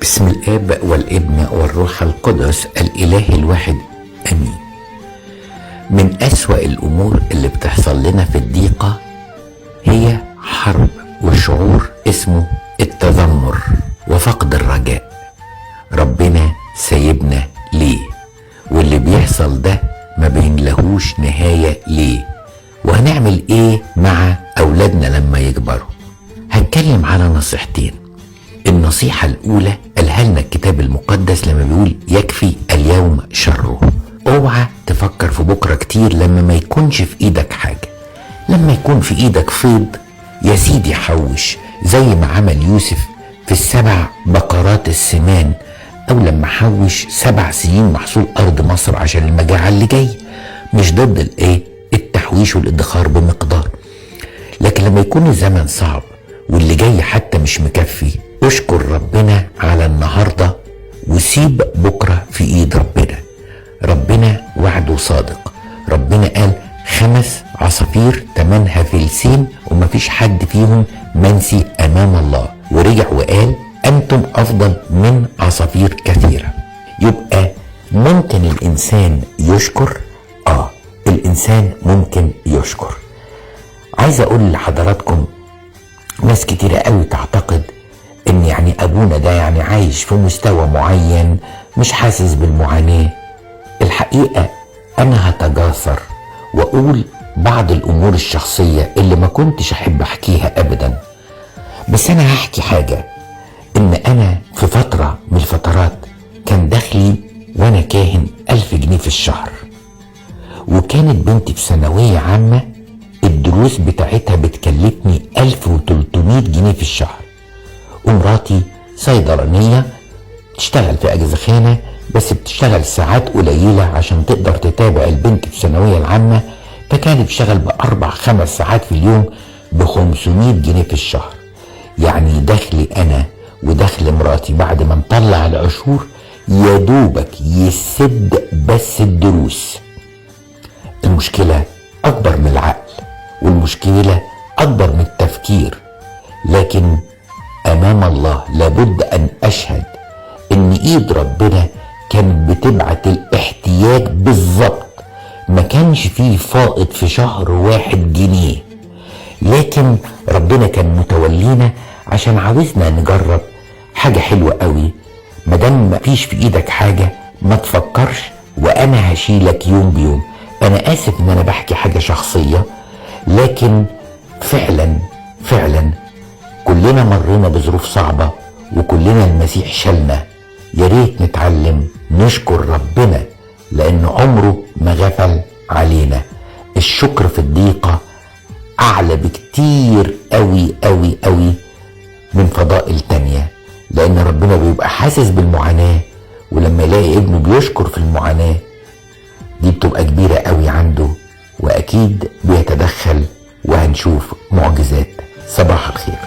بسم الآب والابن والروح القدس الإله الواحد آمين. من أسوأ الأمور اللي بتحصل لنا في الضيقة هي حرب وشعور اسمه التذمر وفقد الرجاء. ربنا سايبنا ليه؟ واللي بيحصل ده ما بينلهوش نهاية ليه؟ وهنعمل ايه مع أولادنا لما يكبروا؟ هتكلم على نصيحتين. النصيحة الأولى قالها لنا الكتاب المقدس لما بيقول يكفي اليوم شره. اوعى تفكر في بكرة كتير لما ما يكونش في ايدك حاجة. لما يكون في ايدك فيض يا سيدي حوش، زي ما عمل يوسف في ال7 بقرات السمان، او لما حوش 7 سنين محصول ارض مصر عشان المجاعة اللي جاي. مش ضد التحويش والادخار بمقدار، لكن لما يكون الزمن صعب واللي جاي حتى مش مكفي، اشكر ربنا على النهاردة وسيب بكرة في ايد ربنا. ربنا وعده صادق. ربنا قال 5 عصافير تمنها فلسين ومفيش حد فيهم منسي امام الله، ورجع وقال انتم افضل من عصافير كثيرة. يبقى ممكن الانسان يشكر، الانسان ممكن يشكر. عايز اقول لحضراتكم، ناس كتيرة قوي تعتقد ان يعني ابونا ده يعني عايش في مستوى معين مش حاسس بالمعاناة. الحقيقة انا هتجاسر واقول بعض الامور الشخصية اللي ما كنتش احب احكيها ابدا، بس انا هحكي حاجة. ان انا في فترة من الفترات كان دخلي وانا كاهن 1000 جنيه في الشهر، وكانت بنتي في ثانوية عامة الدروس بتاعتها بتكلفني 1300 جنيه في الشهر، ومراتي صيدلانية تشتغل في أجزخانة بس بتشتغل ساعات قليلة عشان تقدر تتابع البنت في الثانوية العامة، فكانت بتشتغل ب4-5 ساعات في اليوم ب500 جنيه في الشهر. يعني دخلي أنا ودخل مراتي بعد ما نطلع العشور يا دوبك يسد بس الدروس. المشكلة أكبر من العقل، والمشكلة أكبر من التفكير، لكن أمام الله لابد أن أشهد إن إيد ربنا كانت بتبعت الاحتياج بالظبط. ما كانش فيه فائض في شهر 1 جنيه، لكن ربنا كان متولينا عشان عاوزنا نجرب حاجة حلوة قوي. مادام مفيش في إيدك حاجة ما تفكرش وأنا هشيلك يوم بيوم. أنا آسف إن أنا بحكي حاجة شخصية، لكن فعلا كلنا مرينا بظروف صعبة وكلنا المسيح شالنا. يا ريت نتعلم نشكر ربنا لأن عمره ما غفل علينا. الشكر في الضيقة أعلى بكتير قوي قوي قوي من فضائل تانية، لأن ربنا بيبقى حاسس بالمعاناة، ولما يلاقي ابنه بيشكر في المعاناة دي بتبقى كبيرة قوي عنده، وأكيد بيتدخل وهنشوف معجزات. صباح الخير.